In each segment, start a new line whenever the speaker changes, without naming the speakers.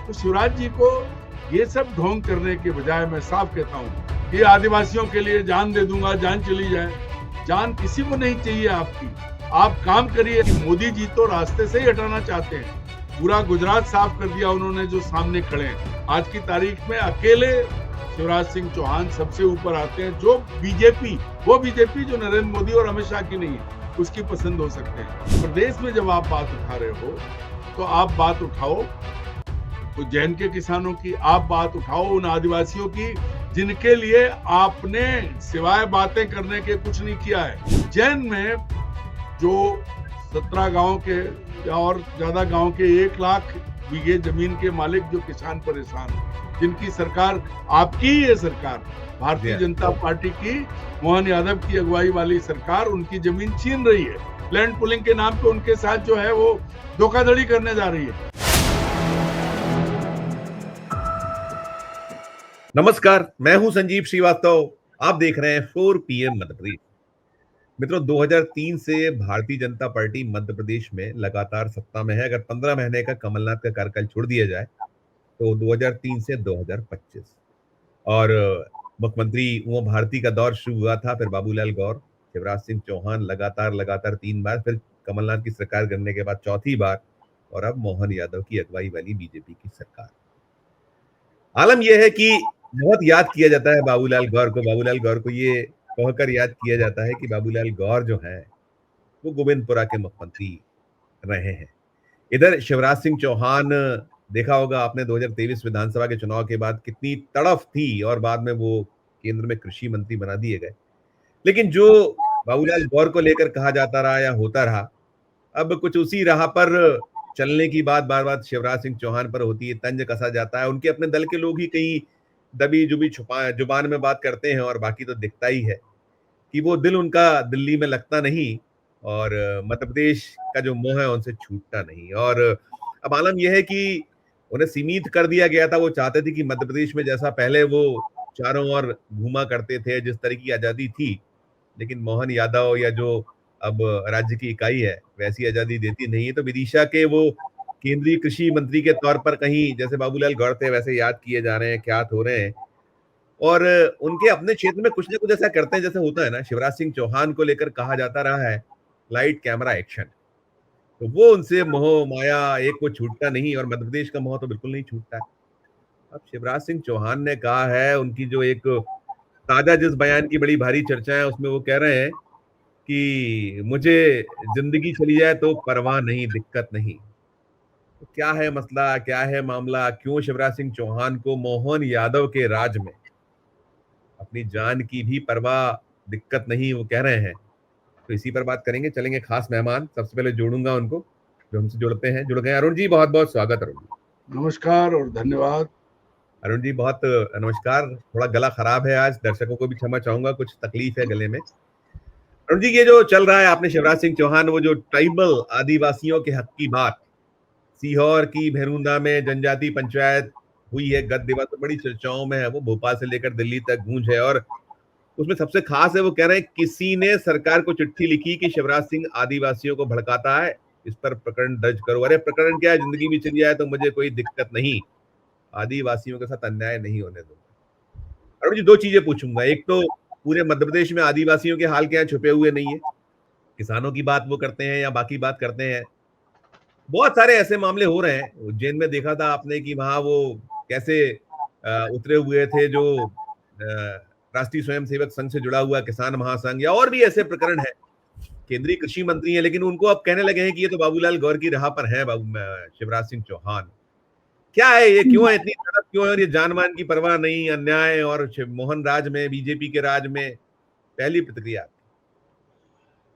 तो शिवराज जी को ये सब ढोंग करने के बजाय मैं साफ कहता हूँ कि आदिवासियों के लिए जान दे दूंगा, जान चली जाए। जान किसी को नहीं चाहिए आपकी। आप काम करिए। मोदी जी तो रास्ते से ही हटाना चाहते हैं। पूरा गुजरात साफ कर दिया उन्होंने जो सामने खड़े हैं। आज की तारीख में अकेले शिवराज सिंह चौहान सबसे ऊपर आते हैं। जो बीजेपी, वो बीजेपी जो नरेंद्र मोदी और अमित शाह की नहीं है, उसकी पसंद हो सकते हैं। प्रदेश में जब आप बात उठा रहे हो तो आप बात उठाओ तो जैन के किसानों की, आप बात उठाओ उन आदिवासियों की जिनके लिए आपने सिवाय बातें करने के कुछ नहीं किया है। जैन में जो 17 गांव के या और ज्यादा गांव के 1 लाख बीघे जमीन के मालिक जो किसान परेशान हैं, जिनकी सरकार, आपकी ये सरकार, भारतीय जनता पार्टी की, मोहन यादव की अगुवाई वाली सरकार उनकी जमीन छीन रही है। लैंड पुलिंग के नाम पे उनके साथ जो है वो धोखाधड़ी करने जा रही है।
नमस्कार, मैं हूं संजीव श्रीवास्तव। आप देख रहे हैं 4 PM मध्य प्रदेश। मित्रों, 2003 से भारतीय जनता पार्टी मध्य प्रदेश में लगातार सत्ता में है। अगर 15 महीने का कमलनाथ का कार्यकाल छोड़ दिया जाए तो 2003 से 2025 और मुख्यमंत्री उमा भारती का दौर शुरू हुआ था। फिर बाबूलाल गौर, शिवराज सिंह चौहान लगातार 3 बार, फिर कमलनाथ की सरकार गिरने के बाद चौथी बार, और अब मोहन यादव की अगुवाई वाली बीजेपी की सरकार। आलम यह है कि बहुत याद किया जाता है बाबूलाल गौर को ये कहकर याद किया जाता है कि बाबूलाल गौर जो है वो गोविंदपुरा के मुख्यमंत्री रहे हैं। इधर शिवराज सिंह चौहान, देखा होगा आपने 2023 विधानसभा के चुनाव के बाद कितनी तड़फ थी और बाद में वो केंद्र में कृषि मंत्री बना दिए गए। लेकिन जो बाबूलाल गौर को लेकर कहा जाता रहा या होता रहा, अब कुछ उसी राह पर चलने की बात बार बार शिवराज सिंह चौहान पर होती है। तंज कसा जाता है। उनके अपने दल के लोग ही कहीं दबी जुबी छुपा जुबान में बात करते हैं और बाकी तो दिखता ही है कि वो दिल उनका दिल्ली में लगता नहीं और मध्य प्रदेश का जो मोह है उनसे छूटता नहीं। और अब आलम यह है कि उन्हें सीमित कर दिया गया था। वो चाहते थे कि मध्य प्रदेश में जैसा पहले वो चारों ओर घूमा करते थे, जिस तरह की आजादी थी, लेकिन मोहन यादव या जो अब राज्य की इकाई है वैसी आजादी देती नहीं है। तो विदिशा के वो केंद्रीय कृषि मंत्री के तौर पर कहीं जैसे बाबूलाल गौर थे वैसे याद किए जा रहे हैं, ख्यात हो रहे हैं और उनके अपने क्षेत्र में कुछ ना कुछ ऐसा करते हैं जैसे होता है ना। शिवराज सिंह चौहान को लेकर कहा जाता रहा है लाइट कैमरा एक्शन, तो वो उनसे मोह माया एक को छूटता नहीं और मध्य प्रदेश का मोह तो बिल्कुल नहीं छूटता है। अब शिवराज सिंह चौहान ने कहा है, उनकी जो एक ताजा जिस बयान की बड़ी भारी चर्चा है उसमें वो कह रहे हैं कि मुझे जिंदगी चली जाए तो परवाह नहीं, दिक्कत नहीं। तो क्या है मसला, क्या है मामला, क्यों शिवराज सिंह चौहान को मोहन यादव के राज में अपनी जान की भी परवाह, दिक्कत नहीं, वो कह रहे हैं। तो इसी पर बात करेंगे। चलेंगे खास मेहमान, सबसे पहले जोड़ूंगा उनको जो हमसे जुड़ते हैं। जुड़ गए अरुण जी, बहुत बहुत स्वागत अरुण जी।
नमस्कार और धन्यवाद।
अरुण जी बहुत नमस्कार। थोड़ा गला खराब है आज, दर्शकों को भी क्षमा चाहूंगा, कुछ तकलीफ है गले में। अरुण जी, ये जो चल रहा है, आपने शिवराज सिंह चौहान, वो जो ट्राइबल आदिवासियों के हक की बात, सीहोर की भेरुंदा में जनजाति पंचायत हुई है गत दिवस, तो बड़ी चर्चाओं में है। वो भोपाल से लेकर दिल्ली तक गूंज है और उसमें सबसे खास है वो कह रहे हैं किसी ने सरकार को चिट्ठी लिखी कि शिवराज सिंह आदिवासियों को भड़काता है, इस पर प्रकरण दर्ज करो। अरे प्रकरण क्या है, जिंदगी भी चली जाए तो मुझे कोई दिक्कत नहीं, आदिवासियों के साथ अन्याय नहीं होने दूंगा। अरुण जी, 2 चीजें पूछूंगा। एक तो पूरे मध्य प्रदेश में आदिवासियों के हाल क्या छुपे हुए नहीं है, किसानों की बात वो करते हैं या बाकी बात करते हैं। बहुत सारे ऐसे मामले हो रहे हैं। उज्जैन में देखा था आपने कि वहां वो कैसे उतरे हुए थे जो राष्ट्रीय स्वयंसेवक संघ से जुड़ा हुआ किसान महासंघ, या और भी ऐसे प्रकरण है। केंद्रीय कृषि मंत्री है लेकिन उनको अब कहने लगे हैं कि ये तो बाबूलाल गौर की राह पर है शिवराज सिंह चौहान। क्या है ये, क्यों है इतनी तड़प, क्यों है, और ये जान मान की परवाह नहीं, अन्याय और मोहन राज में, बीजेपी के राज में? पहली प्रतिक्रिया।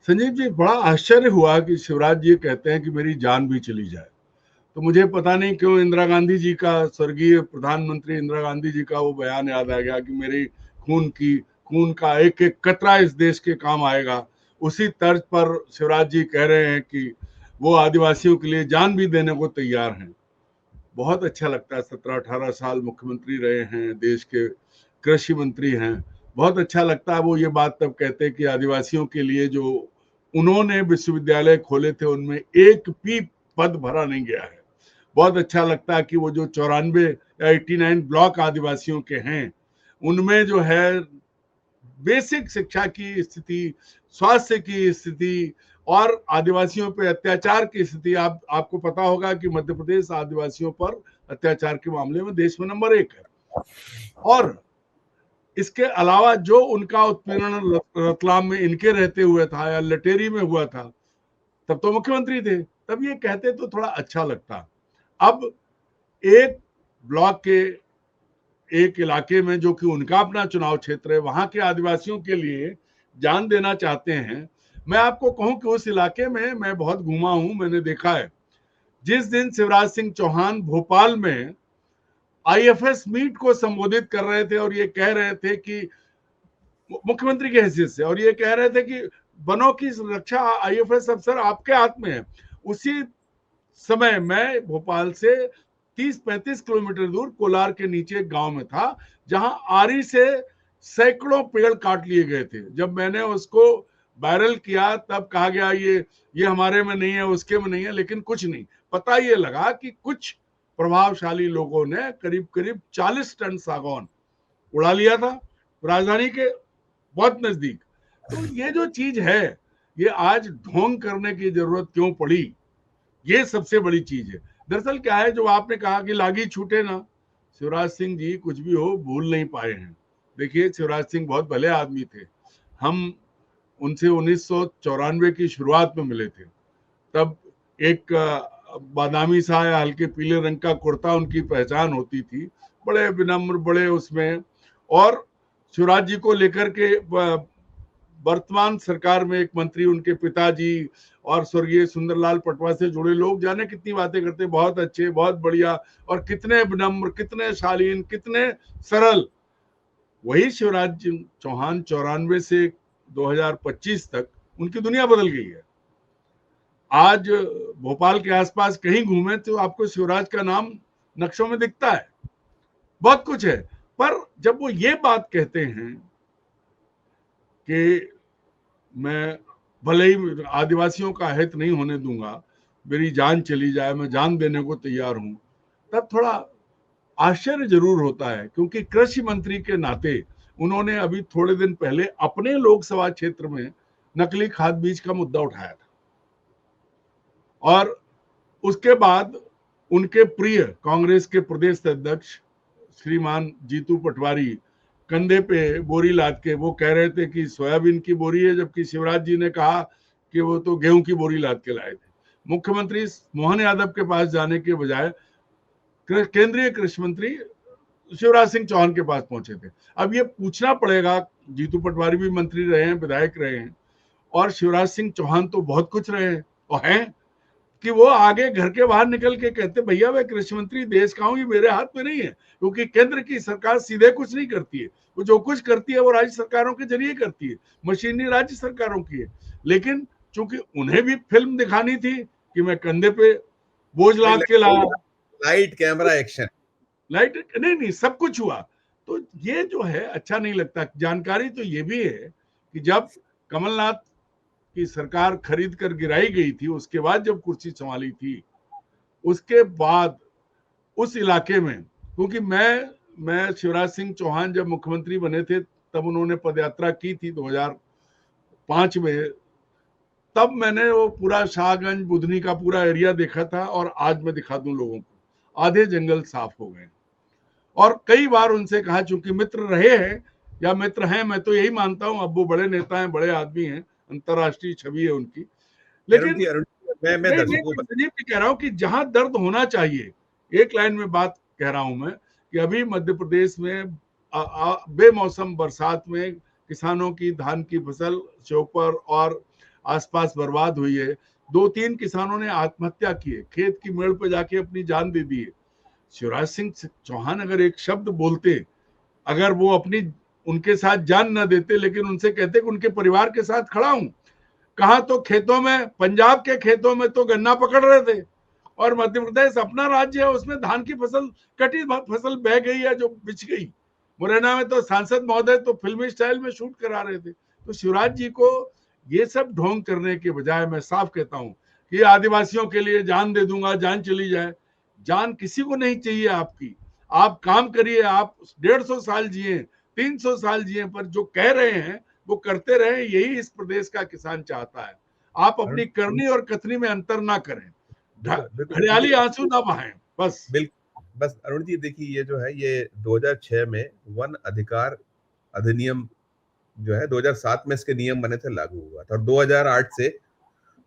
संजीव जी, बड़ा आश्चर्य हुआ कि शिवराज जी कहते हैं कि मेरी जान भी चली जाए। तो मुझे पता नहीं क्यों इंदिरा गांधी जी का, स्वर्गीय प्रधानमंत्री इंदिरा गांधी जी का वो बयान याद आ गया कि मेरी खून का एक एक कतरा इस देश के काम आएगा। उसी तर्ज पर शिवराज जी कह रहे हैं कि वो आदिवासियों के लिए जान भी देने को तैयार हैं। बहुत अच्छा लगता है। 17-18 साल मुख्यमंत्री रहे हैं, देश के कृषि मंत्री हैं। बहुत अच्छा लगता है वो ये बात तब कहते हैं कि आदिवासियों के लिए जो उन्होंने विश्वविद्यालय खोले थे उनमें एक भी पद भरा नहीं गया है। बहुत अच्छा लगता है कि वो जो 94 या 89 ब्लॉक आदिवासियों के हैं, उनमें जो है बेसिक शिक्षा की स्थिति, स्वास्थ्य की स्थिति और आदिवासियों पे अत्याचार की स्थिति, आपको पता होगा कि मध्य प्रदेश आदिवासियों पर अत्याचार के मामले में देश में नंबर 1 है। और इसके अलावा जो उनका उत्पीड़न रतलाम में इनके रहते हुए था या लटेरी में हुआ था, तब तो मुख्यमंत्री थे, तब ये कहते तो थोड़ा अच्छा लगता। अब एक ब्लॉक के एक इलाके में जो कि उनका अपना चुनाव क्षेत्र है, वहां के आदिवासियों के लिए जान देना चाहते हैं। मैं आपको कहूं कि उस इलाके में मैं बहुत घूमा हूं, मैंने देखा है। जिस दिन शिवराज सिंह चौहान भोपाल में आईएफएस मीट को संबोधित कर रहे थे और ये कह रहे थे कि मुख्यमंत्री की हैसियत से, और ये कह रहे थे कि वनों की रक्षा आईएफएस अफसर आपके हाथ में है, उसी समय मैं भोपाल से 30-35 किलोमीटर दूर कोलार के नीचे एक गांव में था, जहां आरी से सैकड़ों पेड़ काट लिए गए थे। जब मैंने उसको वायरल किया तब कहा गया ये हमारे में नहीं है, उसके में नहीं है, लेकिन कुछ नहीं, पता ये लगा कि कुछ प्रभावशाली लोगों ने करीब करीब 40 टन सागौन उड़ा लिया था राजधानी के बहुत नजदीक। तो ये जो चीज है, ये आज ढोंग करने की जरूरत क्यों पड़ी, ये सबसे बड़ी चीज है। दरअसल क्या है, जो आपने कहा कि लागी छूटे ना, शिवराज सिंह जी कुछ भी हो भूल नहीं पाए हैं। देखिए, शिवराज सिंह बहुत भले आदमी थे। हम उनसे 1994 की शुरुआत में मिले थे। तब एक बादामी सा या हल्के पीले रंग का कुर्ता उनकी पहचान होती थी, बड़े विनम्र, बड़े उसमें। और शिवराज जी को लेकर के वर्तमान सरकार में एक मंत्री उनके पिताजी और स्वर्गीय सुंदरलाल पटवा से जुड़े लोग जाने कितनी बातें करते, बहुत अच्छे, बहुत बढ़िया, और कितने विनम्र, कितने शालीन, कितने सरल। वही शिवराज चौहान 94 से 2025 तक उनकी दुनिया बदल गई है। आज भोपाल के आसपास कहीं घूमे तो आपको शिवराज का नाम नक्शों में दिखता है, बहुत कुछ है। पर जब वो ये बात कहते हैं कि मैं भले ही आदिवासियों का हित नहीं होने दूंगा, मेरी जान चली जाए, मैं जान देने को तैयार हूं, तब थोड़ा आश्चर्य जरूर होता है। क्योंकि कृषि मंत्री के नाते उन्होंने अभी थोड़े दिन पहले अपने लोकसभा क्षेत्र में नकली खाद बीज का मुद्दा उठाया था, और उसके बाद उनके प्रिय कांग्रेस के प्रदेश अध्यक्ष श्रीमान जीतू पटवारी कंधे पे बोरी लाद के वो कह रहे थे कि सोयाबीन की बोरी है, जबकि शिवराज जी ने कहा कि वो तो गेहूं की बोरी लाद के लाए थे। मुख्यमंत्री मोहन यादव के पास जाने के बजाय केंद्रीय कृषि मंत्री शिवराज सिंह चौहान के पास पहुंचे थे। अब ये पूछना पड़ेगा, जीतू पटवारी भी मंत्री रहे हैं, विधायक रहे हैं, और शिवराज सिंह चौहान तो बहुत कुछ रहे हैं और हैं, कि वो आगे घर के बाहर निकल के कहते भैया मैं कृषि मंत्री देश का हूं, ये मेरे हाथ में नहीं है। क्योंकि केंद्र की सरकार सीधे कुछ नहीं करती है, वो जो कुछ करती है वो राज्य सरकारों के जरिए करती है, मशीनरी राज्य सरकारों की है। लेकिन चूंकि उन्हें भी फिल्म दिखानी थी कि मैं कंधे पे बोझ लाद के लाया,
लाइट कैमरा एक्शन,
लाइट नहीं सब कुछ हुआ। तो ये जो है अच्छा नहीं लगता। जानकारी तो ये भी है कि जब कमलनाथ की सरकार खरीद कर गिराई गई थी, उसके बाद जब कुर्सी संभाली थी, उसके बाद उस इलाके में, क्योंकि मैं शिवराज सिंह चौहान जब मुख्यमंत्री बने थे तब उन्होंने पदयात्रा की थी 2005 में, तब मैंने वो पूरा शाहगंज बुधनी का पूरा एरिया देखा था। और आज मैं दिखा दूं लोगों को, आधे जंगल साफ हो गए। और कई बार उनसे कहा, चूंकि मित्र रहे हैं या मित्र हैं, मैं तो यही मानता हूं, अब वो बड़े नेता हैं, बड़े आदमी हैं, अंतरराष्ट्रीय छवि है उनकी। लेकिन
मैं दर्शकों को
संजीव जी कह रहा हूं कि जहां दर्द होना चाहिए, एक लाइन में बात कह रहा हूं मैं, कि अभी मध्य प्रदेश में बेमौसम बरसात में किसानों की धान की फसल चौपर और आसपास बर्बाद हुई है। 2-3 किसानों ने आत्महत्या की है, खेत की मेड़ पे जाके अपनी जान दे दी है। शिवराज सिंह चौहान अगर एक शब्द बोलते, अगर वो अपनी उनके साथ जान न देते, लेकिन उनसे कहते कि उनके परिवार के साथ खड़ा हूं, कहा तो खेतों में, पंजाब के खेतों में तो गन्ना पकड़ रहे थे, और मध्य प्रदेश अपना राज्य है, उसमें धान की फसल कटी फसल बह गई है जो बिछ गई। मुरैना में तो सांसद महोदय तो फिल्मी स्टाइल में शूट करा रहे थे। तो शिवराज जी को ये सब ढोंग करने के बजाय मैं साफ कहता हूं कि आदिवासियों के लिए जान दे दूंगा, जान चली जाए, जान किसी को नहीं चाहिए आपकी। आप काम करिए, आप 150 साल जिए, 300 साल जिए, पर जो कह रहे हैं वो करते रहे, यही इस प्रदेश का किसान चाहता है। आप
अरुण
अपनी करनी और कथनी में अंतर ना करें,
बिल्कुल बिल्कुल
हरियाली
देखिए,
आंसू ना बहाएं, बस।
बिल्कुल बस अरुण जी देखिए, ये जो है ये 2006 में वन अधिकार अधिनियम जो है 2007 में इसके नियम बने थे, लागू हुआ था, और 2008 से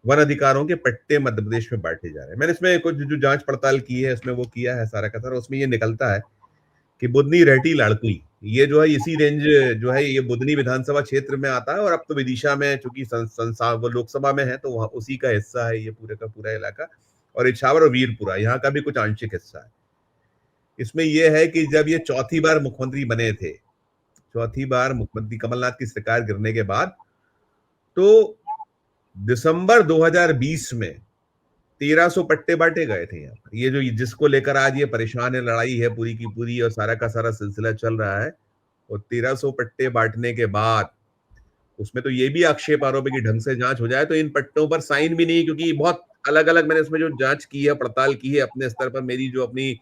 वन अधिकारों के पट्टे मध्य प्रदेश में बांटे जा रहे हैं। मैंने इसमें कुछ जो जांच पड़ताल की है, इसमें वो किया है सारा का सारा, उसमें ये निकलता है कि बुदनी रहटी लाड़कुई ये जो है इसी रेंज जो है ये बुदनी विधानसभा क्षेत्र में आता है, और अब तो विदिशा में चूंकि वो लोकसभा में है तो वहां उसी का हिस्सा है ये पूरे का पूरा इलाका, और इछावर और वीरपुरा यहाँ का भी कुछ आंशिक हिस्सा है। इसमें यह है कि जब ये चौथी बार मुख्यमंत्री बने थे, चौथी बार मुख्यमंत्री कमलनाथ की सरकार गिरने के बाद, तो दिसंबर 2020 में 1300 पट्टे बांटे गए थे यहाँ पर। ये जो जिसको लेकर आज ये परेशान है, लड़ाई है पूरी की पूरी और सारा का सारा सिलसिला चल रहा है, और 1300 पट्टे बांटने के बाद उसमें तो ये भी आक्षेप आरोप है कि ढंग से जांच हो जाए, तो इन पट्टों पर साइन भी नहीं, क्योंकि बहुत अलग अलग मैंने इसमें जो जांच की है, पड़ताल की है अपने स्तर पर, मेरी जो अपनी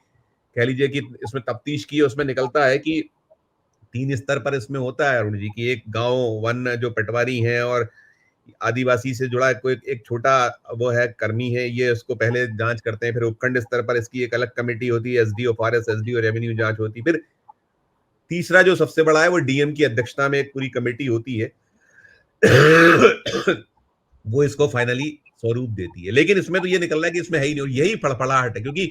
कह लीजिए कि इसमें तफ्तीश की है, उसमें निकलता है कि 3 स्तर पर इसमें होता है अरुण जी की, एक गांव वन जो पटवारी हैं और आदिवासी से जुड़ा कोई एक छोटा वो है कर्मी है, ये उसको पहले जांच करते हैं, फिर उपखंड स्तर पर इसकी एक अलग कमेटी होती है, एसडीओ फॉरेस्ट, एसडीओ रेवेन्यू जांच होती है, फिर तीसरा जो सबसे बड़ा है वो डीएम की अध्यक्षता में एक पूरी कमेटी होती है वो इसको फाइनली स्वरूप देती है। लेकिन इसमें तो ये निकल रहा है कि इसमें है ही नहीं, और यही फड़फड़ाहट है, क्योंकि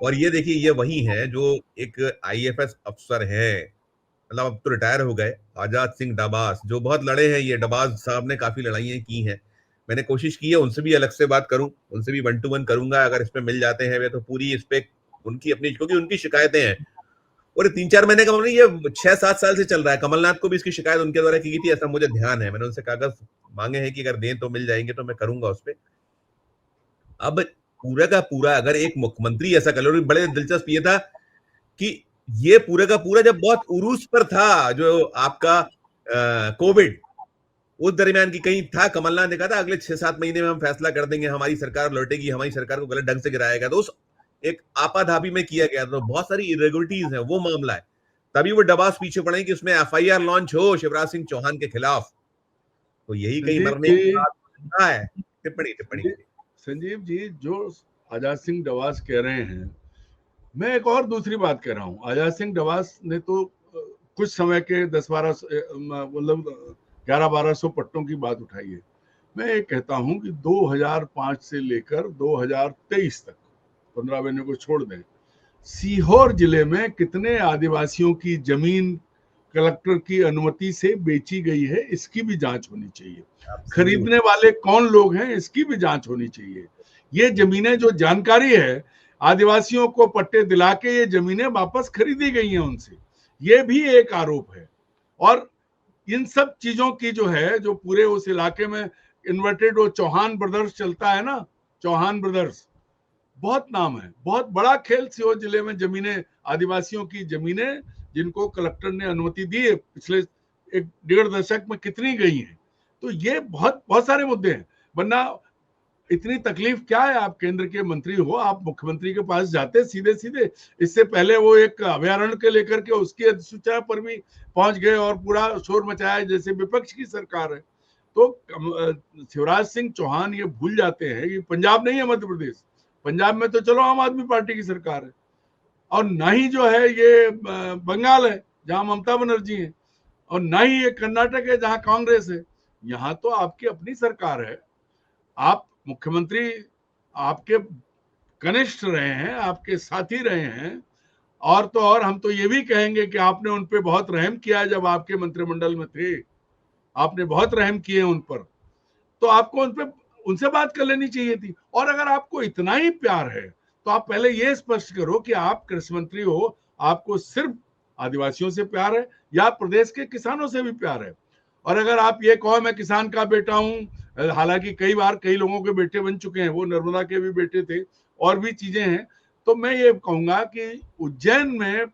और ये देखिए ये वही है जो एक आईएफएस अफसर है, मतलब अब तो रिटायर हो गए, आजाद सिंह डबास, जो बहुत लड़े हैं, ये डबास साहब ने काफी लड़ाइयाँ की हैं। मैंने कोशिश की है उनसे भी अलग से बात करूं, उनसे भी 1 to 1 करूंगा, अगर इसमें मिल जाते हैं वे तो पूरी इस पे उनकी अपनी, क्योंकि उनकी शिकायतें हैं, और 3-4 महीने का मतलब ये 6-7 साल से चल रहा है। कमलनाथ को भी इसकी शिकायत उनके द्वारा की गई थी, ऐसा मुझे ध्यान है, मैंने उनसे कागज मांगे हैं कि अगर दें तो मिल जाएंगे, तो मैं करूंगा उस पर। अब पूरा का पूरा अगर एक मुख्यमंत्री ऐसा कर लो, बड़े दिलचस्प ये था कि ये पूरा का पूरा जब बहुत उरूस पर था जो आपका कोविड, उस दरमियान की कहीं था, कमलनाथ ने कहा था अगले 6-7 महीने में हम फैसला कर देंगे, हमारी सरकार लौटेगी, हमारी सरकार को गलत ढंग से गिराएगा, तो उस एक आपाधापी में किया गया, तो बहुत सारी इरेगुलरिटीज है, वो मामला है। तभी वो डबास पीछे पड़े कि उसमें एफआईआर लॉन्च हो शिवराज सिंह चौहान के खिलाफ, तो यही कहीं
संजीव
मरने
जी,
की बात है। टिप्पणी टिप्पणी
संजीव जी, जो आजाद सिंह डबास कह रहे हैं, मैं एक और दूसरी बात कह रहा हूँ। आजाद सिंह डबास ने तो कुछ समय के 10-12 मतलब 1100-1200 पट्टों की बात उठाई है। मैं ये कहता हूँ कि 2005 से लेकर 2023 तक, 15 महीने को छोड़ दें, सीहोर जिले में कितने आदिवासियों की जमीन कलेक्टर की अनुमति से बेची गई है, इसकी भी जांच होनी चाहिए। खरीदने वाले कौन लोग हैं, इसकी भी जांच होनी चाहिए। ये जमीनें, जो जानकारी है, आदिवासियों को पट्टे दिला के ये जमीनें वापस खरीदी गई हैं उनसे, ये भी एक आरोप है। और इन सब चीजों की जो है, जो पूरे उस इलाके में इन्वर्टेड वो चौहान ब्रदर्स चलता है ना, चौहान ब्रदर्स, बहुत नाम है, बहुत बड़ा खेल सीहोर जिले में जमीनें, आदिवासियों की जमीनें जिनको कलेक्टर ने अनुमति दी है, पिछले 1-1.5 दशक में कितनी गई हैं। तो ये बहुत बहुत सारे मुद्दे हैं, वरना इतनी तकलीफ क्या है? आप केंद्र के मंत्री हो, आप मुख्यमंत्री के पास जाते सीधे सीधे। इससे पहले वो एक अभयारण्य के लेकर के उसकी अधिसूचना पर भी पहुंच गए और पूरा शोर मचाया जैसे विपक्ष की सरकार है। तो शिवराज सिंह चौहान ये भूल जाते हैं कि पंजाब नहीं है मध्य प्रदेश, पंजाब में तो चलो आम आदमी पार्टी की सरकार है, और ना ही जो है ये बंगाल है जहां ममता बनर्जी है, और ना ही ये कर्नाटक है जहां कांग्रेस है। यहाँ तो आपकी अपनी सरकार है, आप मुख्यमंत्री आपके कनिष्ठ रहे हैं, आपके साथी रहे हैं, और तो और हम तो ये भी कहेंगे कि आपने उन पे बहुत रहम किया जब आपके मंत्रिमंडल में थे, आपने बहुत रहम किए उन पर, तो आपको उन पे उनसे बात कर लेनी चाहिए थी। और अगर आपको इतना ही प्यार है तो आप पहले ये स्पष्ट करो कि आप कृषि मंत्री हो, आपको सिर्फ आदिवासियों से प्यार है या प्रदेश के किसानों से भी प्यार है। और अगर आप ये कहो मैं किसान का बेटा हूं, हालांकि कई बार कई लोगों के बेटे बन चुके हैं, वो नर्मदा के भी बेटे थे, और भी चीजें हैं, तो मैं ये कहूंगा कि उज्जैन में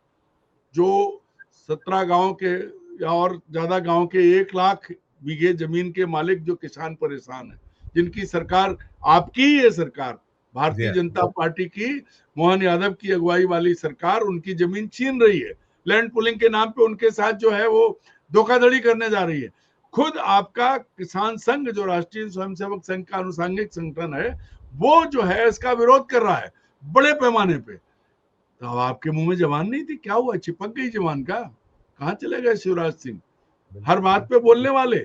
जो 17 गांव के या और ज्यादा गांव के 1 लाख बीघे जमीन के मालिक जो किसान परेशान है, जिनकी सरकार, आपकी ही ये सरकार भारतीय
हाँ।
जनता पार्टी की मोहन यादव की अगुवाई वाली सरकार उनकी जमीन छीन रही है। लैंड पुलिंग के नाम पे उनके साथ जो है वो धोखाधड़ी करने जा रही है। खुद आपका किसान संघ, जो राष्ट्रीय स्वयंसेवक संघ का अनुसांगिक संगठन है, वो जो है इसका विरोध कर रहा है बड़े पैमाने पे। तो अब आपके मुंह में जबान नहीं थी, क्या हुआ? चिपक गई जबान का? कहाँ चले गए शिवराज सिंह? हर बात पे बोलने वाले,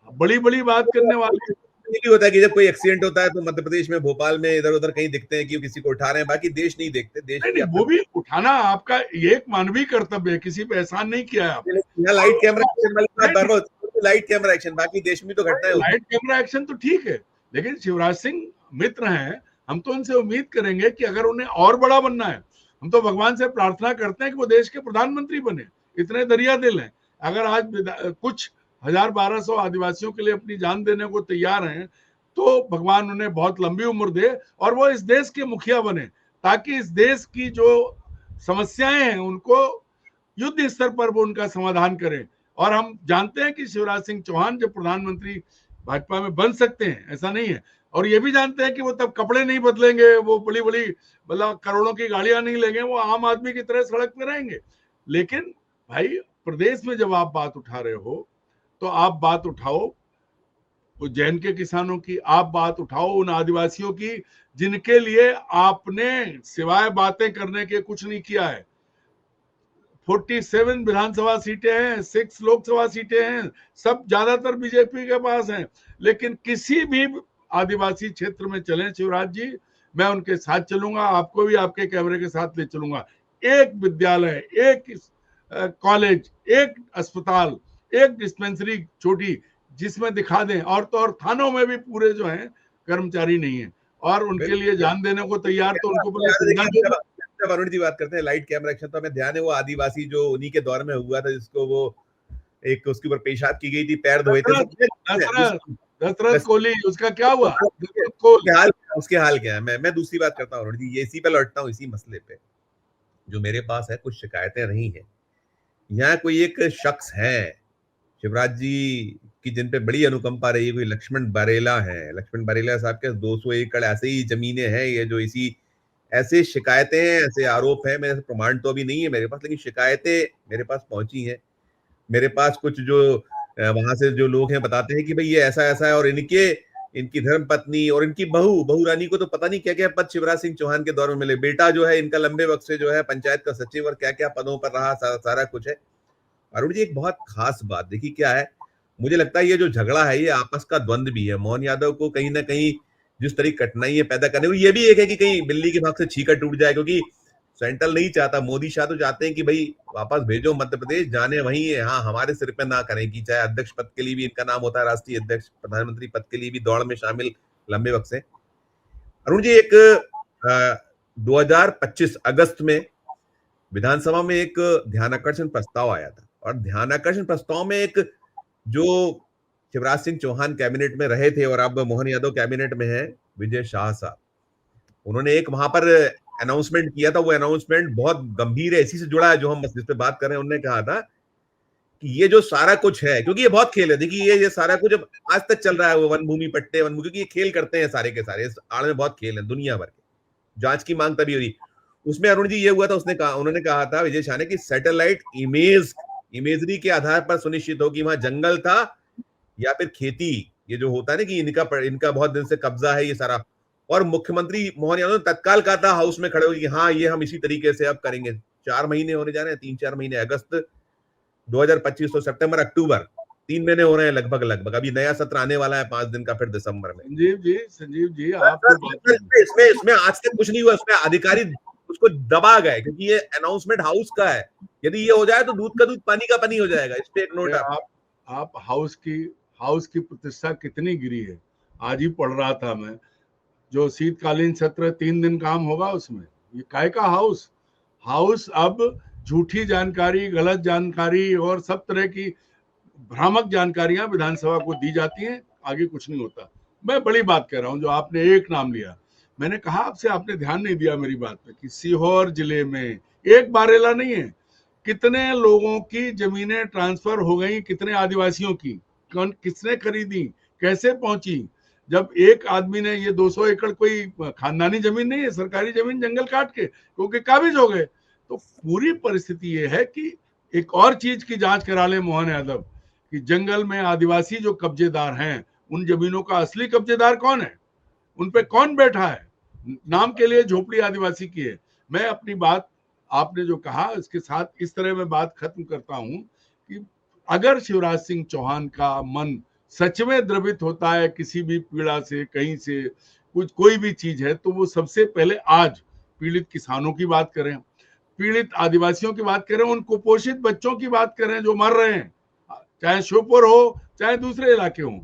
बड़ी बड़ी बात करने वाले।
ये भी होता है कि जब कोई एक्सीडेंट होता है तो मध्य प्रदेश में, भोपाल में इधर उधर कहीं दिखते हैं कि वो किसी को उठा रहे हैं, बाकी देश नहीं देखते। देश
नहीं
की
नहीं, वो भी उठाना आपका ये एक मानवीय कर्तव्य है, किसी पे एहसान नहीं किया है आपने।
यहाँ लाइट कैमरा एक्शन वाली बात
नहीं,
बार बार, लाइट कैमरा एक्शन, बाकी देश में तो घटनाएं होती
लाइट कैमरा एक्शन तो ठीक है, लेकिन शिवराज सिंह मित्र हैं, हम तो उनसे उम्मीद करेंगे कि अगर उन्हें और बड़ा बनना है, हम तो भगवान से प्रार्थना करते हैं कि वो देश के प्रधानमंत्री बने। इतने दरिया दिल हैं, अगर आज कुछ 1200 आदिवासियों के लिए अपनी जान देने को तैयार हैं, तो भगवान उन्हें बहुत लंबी उम्र दे और वो इस देश के मुखिया बने, ताकि इस देश की जो समस्याएं हैं उनको युद्ध स्तर पर वो उनका समाधान करें। और हम जानते हैं कि शिवराज सिंह चौहान जब प्रधानमंत्री भाजपा में बन सकते हैं, ऐसा नहीं है। और ये भी जानते हैं कि वो तब कपड़े नहीं बदलेंगे, वो बड़ी बड़ी मतलब करोड़ों की गाड़ियां नहीं लेंगे, वो आम आदमी की तरह सड़क पे रहेंगे। लेकिन भाई, प्रदेश में जब आप बात उठा रहे हो तो आप बात उठाओ उज्जैन के किसानों की, आप बात उठाओ उन आदिवासियों की जिनके लिए आपने सिवाय बातें करने के कुछ नहीं किया है। 47 विधानसभा सीटें हैं, 6 लोकसभा सीटें हैं, सब ज्यादातर बीजेपी के पास हैं। लेकिन किसी भी आदिवासी क्षेत्र में चलें शिवराज जी, मैं उनके साथ चलूंगा, आपको भी आपके कैमरे के साथ ले चलूंगा। एक विद्यालय, एक कॉलेज, एक अस्पताल, एक डिस्पेंसरी छोटी जिसमें दिखा दें। और तो और थानों में भी पूरे जो हैं कर्मचारी नहीं है और उनके लिए जान देने को तैयार, तो उनको पहले सुविधा दे दो।
जब अरुण जी बात करते हैं लाइट कैमरा एक्शन, तो हमें ध्यान है वो आदिवासी जो उन्हीं के दौर में हुआ था, जिसको वो एक उसके ऊपर पेशाब की गई थी, पैर धोए थे।
दशरथ कोहली, उसका क्या हुआ?
उसके हाल क्या है? मैं दूसरी बात करता हूँ अरुण जी, ये इसी पे लौटता हूँ, इसी मसले पे जो मेरे पास है। कुछ शिकायतें रही हैं, यहाँ कोई एक शख्स है शिवराज जी की जिन पे बड़ी अनुकंपा रही है, कोई लक्ष्मण बरेला है। लक्ष्मण बरेला साहब के 200 एकड़ ऐसे ही जमीनें हैं, ये जो इसी ऐसे शिकायतें हैं, ऐसे आरोप हैं। मेरे प्रमाण तो अभी नहीं है मेरे पास, लेकिन शिकायतें मेरे पास पहुंची हैं। मेरे पास कुछ जो वहां से जो लोग हैं बताते हैं कि भाई ये ऐसा ऐसा है, और इनकी धर्म पत्नी और इनकी बहू रानी को तो पता नहीं क्या क्या पद शिवराज सिंह चौहान के दौर में मिले। बेटा जो है इनका लंबे वक्त से जो है पंचायत का सचिव और क्या क्या पदों पर रहा, सारा कुछ है। अरुण जी, एक बहुत खास बात देखिए क्या है, मुझे लगता है ये जो झगड़ा है ये आपस का द्वंद भी है। मोहन यादव को कहीं ना कहीं जिस तरह कठिनाइयां पैदा करने को, ये भी एक है कि कहीं बिल्ली के भाग से छीका टूट जाए, क्योंकि सेंट्रल नहीं चाहता, मोदी शाह तो चाहते हैं कि भाई वापस भेजो मध्य प्रदेश, जाने वहीं है, हाँ हमारे सिर पे ना करें। कि चाहे अध्यक्ष पद के लिए भी इनका नाम होता है, राष्ट्रीय अध्यक्ष, प्रधानमंत्री पद के लिए भी दौड़ में शामिल लंबे वक्त से। अरुण जी, एक 2025 अगस्त में विधानसभा में एक ध्यानाकर्षण प्रस्ताव आया था, और ध्यानाकर्षण प्रस्ताव में एक जो शिवराज सिंह चौहान कैबिनेट में रहे थे और अब मोहन यादव कैबिनेट में है, विजय शाह साहब, उन्होंने एक वहां पर अनाउंसमेंट किया था। वो अनाउंसमेंट बहुत गंभीर है, इसी से जुड़ा है जो हम जिस पे बात कर रहे हैं। उन्होंने कहा था कि ये जो सारा कुछ है, क्योंकि ये बहुत खेल है, देखिए ये सारा कुछ अब आज तक चल रहा है, वो वन भूमि पट्टे, क्योंकि ये खेल करते हैं सारे के सारे, इस आड़ में बहुत खेल है दुनिया भर के। जांच की मांग तभी हुई उसमें अरुण जी, ये हुआ था, उन्होंने कहा था विजय शाह ने कि सैटेलाइट इमेजरी के आधार पर सुनिश्चित हो कि वहां जंगल था या फिर खेती, ये जो होता है ना कि इनका बहुत दिन से कब्जा है ये सारा। और मुख्यमंत्री मोहन यादव ने तत्काल कहा था हाउस में खड़े हो कि हाँ ये हम इसी तरीके से अब करेंगे। 4 महीने होने जा रहे हैं, 3-4 महीने, अगस्त 2025 तो सितंबर अक्टूबर 3 महीने हो रहे हैं लगभग। अभी नया सत्र आने वाला है 5 दिन का फिर दिसंबर में।
संजीव जी आप
इसमें आज तक कुछ नहीं हुआ। उसमें अधिकारी उसको दबा गए क्योंकि ये अनाउंसमेंट हाउस का है। यदि ये हो जाए तो दूध का दूध पानी का पानी हो जाएगा। इस पे एक नोट
आप हाउस की प्रतिष्ठा कितनी गिरी है, आज ही पढ़ रहा था मैं। जो शीतकालीन सत्र 3 दिन काम होगा उसमें, ये काय का हाउस अब झूठी जानकारी, गलत जानकारी और सब तरह की भ्रामक जानकारियां विधानसभा को दी जाती हैं, आगे कुछ नहीं होता। मैं बड़ी बात कह रहा हूं, जो आपने एक नाम लिया, मैंने कहा आपसे, आपने ध्यान नहीं दिया मेरी बात पे कि सीहोर जिले में एक बारेला नहीं है, कितने लोगों की जमीनें ट्रांसफर हो गई, कितने आदिवासियों की, किसने खरीदी, कैसे पहुंची। जब एक आदमी ने ये 200 एकड़ कोई खानदानी जमीन नहीं है, सरकारी जमीन जंगल काट के क्योंकि काबिज हो गए। तो पूरी परिस्थिति ये है कि एक और चीज की जांच करा ले मोहन यादव कि जंगल में आदिवासी जो कब्जेदार हैं उन जमीनों का असली कब्जेदार कौन है, उन पे कौन बैठा है। नाम के लिए झोपड़ी आदिवासी की है। मैं अपनी बात आपने जो कहा इसके साथ इस तरह मैं बात खत्म करता हूं कि अगर शिवराज सिंह चौहान का मन सच में द्रवित होता है किसी भी पीड़ा से, कहीं से कुछ कोई भी चीज है, तो वो सबसे पहले आज पीड़ित किसानों की बात करें, पीड़ित आदिवासियों की बात करें, उन कुपोषित बच्चों की बात करें जो मर रहे हैं, चाहे श्योपुर हो चाहे दूसरे इलाके हों।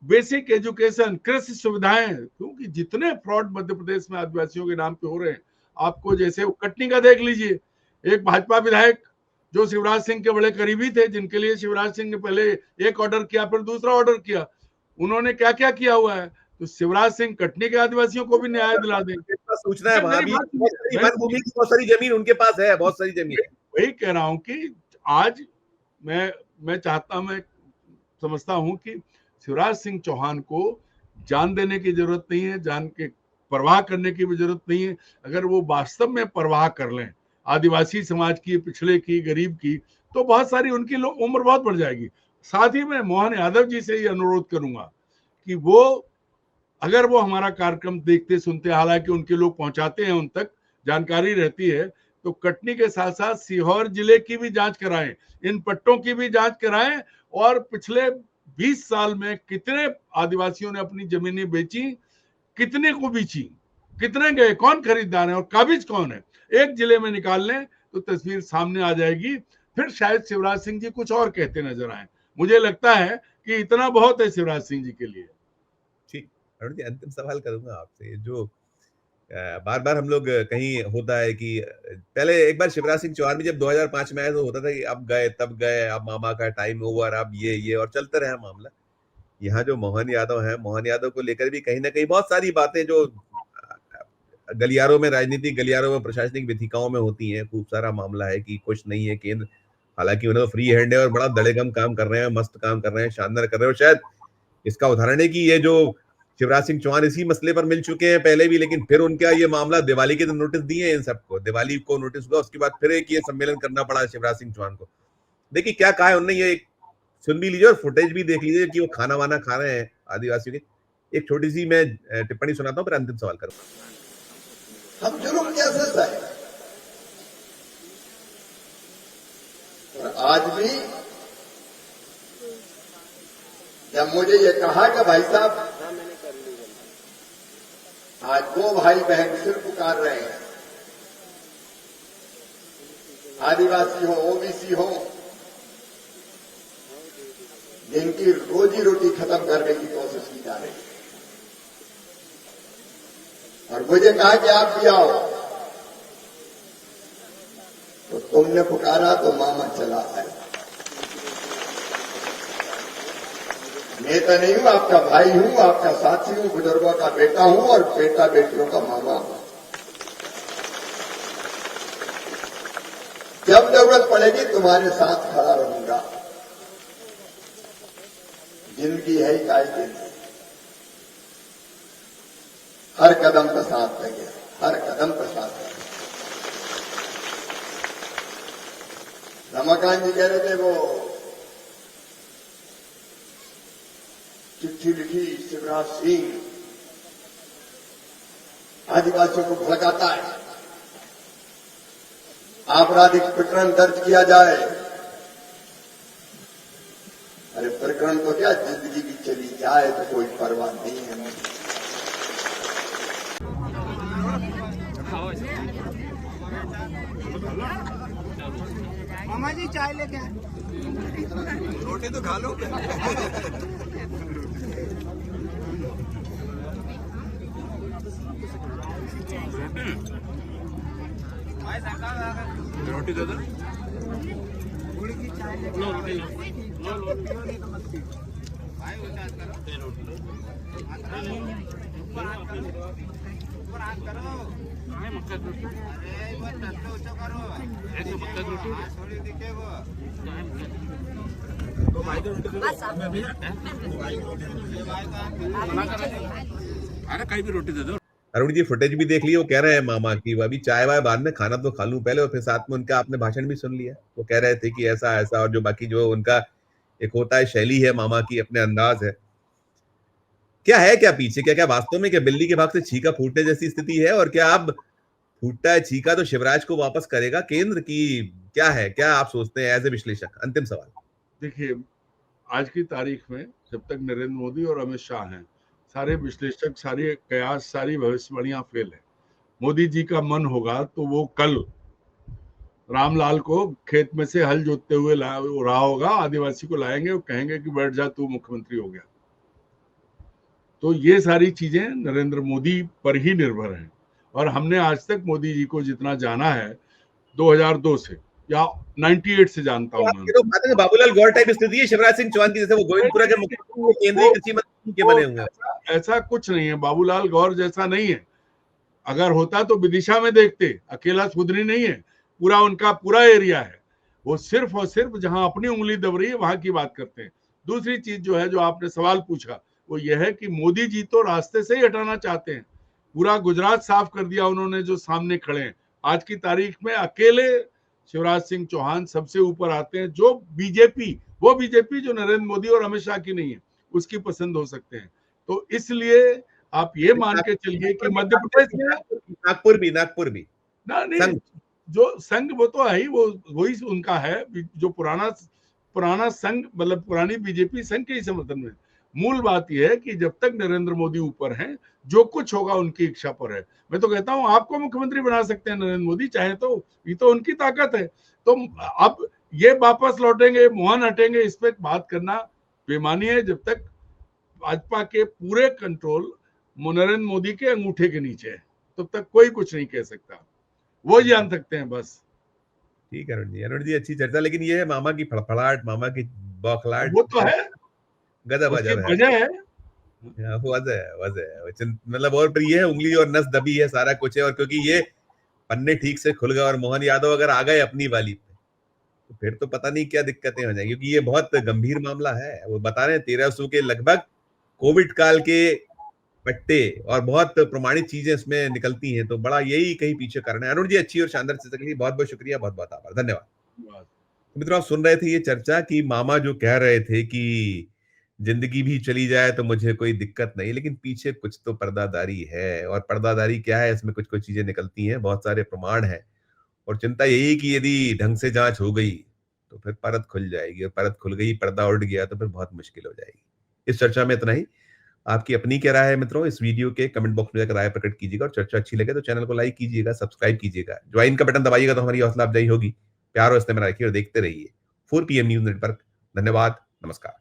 बेसिक एजुकेशन, कृषि सुविधाएं, क्योंकि जितने फ्रॉड मध्य प्रदेश में आदिवासियों के नाम पे हो रहे हैं, आपको जैसे कटनी का देख लीजिए, एक भाजपा विधायक जो शिवराज सिंह के बड़े करीबी थे, जिनके लिए शिवराज सिंह ने पहले एक ऑर्डर किया फिर दूसरा ऑर्डर किया, उन्होंने क्या क्या किया हुआ है। तो शिवराज सिंह कटनी के आदिवासियों को भी न्याय दिला दें।
सूचना है वहां भी वन भूमि की बहुत सारी जमीन उनके पास है, बहुत सारी जमीन।
वही कह रहा हूं कि आज मैं समझता हूं कि शिवराज सिंह चौहान को जान देने की जरूरत नहीं है, जान के परवाह करने की भी जरूरत नहीं है। अगर वो वास्तव में परवाह कर लें आदिवासी समाज की, पिछड़े की, गरीब की, तो बहुत सारी उनकी उम्र बहुत बढ़ जाएगी। साथ ही मैं मोहन यादव जी से ये अनुरोध करूंगा कि वो अगर वो हमारा कार्यक्रम देखते सुनते, हालांकि उनके लोग पहुंचाते हैं, उन तक जानकारी रहती है, तो कटनी के साथ साथ सीहोर जिले की भी जांच कराएं, इन पट्टों की भी जांच कराएं और पिछले 20 साल में कितने आदिवासियों ने अपनी जमीनें बेची, कितने को बेची, कितने गए, कौन खरीदार है और काबिज कौन है, एक जिले में निकाल लें तो तस्वीर सामने आ जाएगी। फिर शायद शिवराज सिंह जी कुछ और कहते नजर आए। मुझे लगता है कि इतना बहुत है शिवराज सिंह जी के लिए।
ठीक, अरुण जी अंतिम सवाल करूंगा आपसे, जो बार बार हम लोग कहीं होता है कि पहले एक बार शिवराज सिंह चौहान भी जब 2005 में आए तो होता था कि अब गए तब गए, अब मामा का टाइम ओवर, अब ये और चलते रहे मामला। यहाँ जो मोहन यादव है, मोहन यादव को लेकर भी कहीं ना कहीं बहुत सारी बातें जो गलियारों में, राजनीतिक गलियारों में, प्रशासनिक विथिकाओं में होती हैं, खूब सारा मामला है कि कुछ नहीं है केंद्र, हालांकि उन्हें तो फ्री हैंड है और बड़ा दड़ेगम काम कर रहे हैं, मस्त काम कर रहे हैं, शानदार कर रहे हैं। शायद इसका उदाहरण है कि ये जो शिवराज सिंह चौहान इसी मसले पर मिल चुके हैं पहले भी, लेकिन फिर उनका ये मामला दिवाली के दिन नोटिस दिए इन सबको, दिवाली को नोटिस हुआ, उसके बाद फिर एक ये सम्मेलन करना पड़ा शिवराज सिंह चौहान को। देखिए क्या कहा है उन्होंने, ये सुन भी लीजिए और फुटेज भी देख लीजिए कि वो खाना वाना खा रहे हैं आदिवासियों के। एक छोटी सी मैं टिप्पणी सुनाता हूँ, फिर अंतिम सवाल करूंगा।
हम जुर्म कैसे सहे, और आज भी जब मुझे ये कहा कि भाई साहब आज 2 भाई बहन सिर पुकार रहे हैं, आदिवासी हो, ओबीसी हो, जिनकी रोजी रोटी खत्म करने की कोशिश की जा रही है, और मुझे कहा कि आप भी आओ, तो तुमने पुकारा तो मामा चला आया। नेता नहीं हूं, आपका भाई हूं, आपका साथी हूं, बुजुर्गों का बेटा हूं और बेटा बेटियों का मामा हूं। जब जरूरत पड़ेगी तुम्हारे साथ खड़ा रहूंगा। जिंदगी है ही काय दिन, हर कदम पर साथ देंगे, हर कदम पर साथ देंगे। रमाकांत जी कह रहे थे वो चिट्ठी लिखी शिवराज सिंह आदिवासियों को भड़काता है, आपराधिक प्रकरण दर्ज किया जाए। अरे प्रकरण तो क्या, जिंदगी भी चली जाए तो कोई परवाह नहीं है।
मामा जी चाय लेके आए,
रोटी तो खा लो।
रोटी दे दो,
रोटी
अरुण जी फुटेज भी देख लिए, वो कह रहे हैं मामा की वो अभी चाय वाय बाद में, खाना तो खा लूं पहले और फिर साथ में उनका आपने भाषण भी सुन लिया। वो कह रहे थे कि ऐसा ऐसा, और जो बाकी जो उनका एक होता है शैली है मामा की, अपने अंदाज है, क्या है क्या पीछे, क्या क्या वास्तव में क्या बिल्ली के भाग से छीका फूटने जैसी स्थिति है, और क्या अब फूटता है छीका तो शिवराज को वापस करेगा केंद्र की, क्या है, क्या आप सोचते हैं एज ए विश्लेषक? अंतिम सवाल।
देखिए, आज की तारीख में जब तक नरेंद्र मोदी और अमित शाह हैं, सारे विश्लेषक, सारे कयास, सारी भविष्यवाणियां फेल है। मोदी जी का मन होगा तो वो कल रामलाल को खेत में से हल जोतते हुए रहा होगा, आदिवासी को लाएंगे और कहेंगे कि बैठ जा, तू मुख्यमंत्री हो गया। तो ये सारी चीजें नरेंद्र मोदी पर ही निर्भर हैं। और हमने आज तक मोदी जी को जितना जाना है 2002 से या 98 से जानता हूं मैं।
तो बात है बाबूलाल गौर टाइप स्थिति है शिवराज सिंह चौहान की, जैसे वो गोविंदपुरा के मुख्यमंत्री केंद्रीय कृषि मंत्री के बने हुए हैं।
ऐसा कुछ नहीं है, बाबूलाल गौर जैसा नहीं है। अगर होता तो विदिशा में देखते, अकेला सुधरी नहीं है, पूरा उनका पूरा एरिया है। वो सिर्फ और सिर्फ जहां अपनी उंगली दब रही है वहां की बात करते हैं। दूसरी चीज जो है, जो आपने सवाल पूछा, वो यह है कि मोदी जी तो रास्ते से ही हटाना चाहते हैं। पूरा गुजरात साफ कर दिया उन्होंने, जो सामने खड़े हैं। आज की तारीख में अकेले शिवराज सिंह चौहान सबसे ऊपर आते हैं। जो बीजेपी, वो बीजेपी जो नरेंद्र मोदी और अमित शाह की नहीं है, उसकी पसंद हो सकते हैं। तो इसलिए आप ये मान के चलिए कि मध्य प्रदेश में
नागपुर भी
ना, नहीं, जो संघ वो तो है ही, वो वही उनका है जो पुराना संघ, मतलब पुरानी बीजेपी संघ के ही समर्थन में। मूल बात यह है कि जब तक नरेंद्र मोदी ऊपर हैं, जो कुछ होगा उनकी इच्छा पर है। मैं तो कहता हूं आपको मुख्यमंत्री बना सकते हैं नरेंद्र मोदी, चाहे तो, ये तो उनकी ताकत है। तो अब ये वापस लौटेंगे, मोहन हटेंगे, इस पे बात करना बेमानी है, जब तक भाजपा के पूरे कंट्रोल नरेंद्र मोदी के अंगूठे के नीचे है, तब तक कोई कुछ नहीं कह सकता। वो जान सकते हैं बस।
ठीक है अरुण जी अच्छी चर्चा, लेकिन ये है मामा की फड़फड़ाहट, मामा की बौखलाहट,
वो तो है,
गजब
उसकी
अजब है।
वजह है।
वजह मतलब, और फिर ये है उंगली और नस दबी है, सारा कुछ है। और क्योंकि ये पन्ने ठीक से खुल गए और मोहन यादव अगर आ गए अपनी वाली पे, तो फिर तो पता नहीं क्या दिक्कतें हो जाएंगी, क्योंकि ये बहुत गंभीर मामला है। वो बता रहे हैं 1300 के लगभग कोविड काल के पट्टे और बहुत प्रमाणित चीजें इसमें निकलती हैं, तो बड़ा यही कहीं पीछे कारण है। अरुण जी अच्छी और शानदार चर्चा के लिए बहुत बहुत शुक्रिया, बहुत बहुत आभार, धन्यवाद। तो मित्रों आप सुन रहे थे ये चर्चा कि मामा जो कह रहे थे कि जिंदगी भी चली जाए तो मुझे कोई दिक्कत नहीं, लेकिन पीछे कुछ तो पर्दादारी है। और पर्दादारी क्या है, इसमें कुछ कुछ चीजें निकलती हैं, बहुत सारे प्रमाण हैं। और चिंता यही कि यदि ढंग से जांच हो गई तो फिर परत खुल जाएगी, और परत खुल गई, पर्दा उठ गया तो फिर बहुत मुश्किल हो जाएगी। इस चर्चा में इतना ही। आपकी अपनी क्या राय है मित्रों, इस वीडियो के कमेंट बॉक्स में जाकर राय प्रकट कीजिएगा। और चर्चा अच्छी लगे तो चैनल को लाइक कीजिएगा, सब्सक्राइब कीजिएगा, ज्वाइन का बटन दबाइएगा तो हमारी हौसला अफजाई होगी। प्यार और इस्तेमाल रखिए और देखते रहिए 4 PM न्यूज नेटवर्क। धन्यवाद, नमस्कार।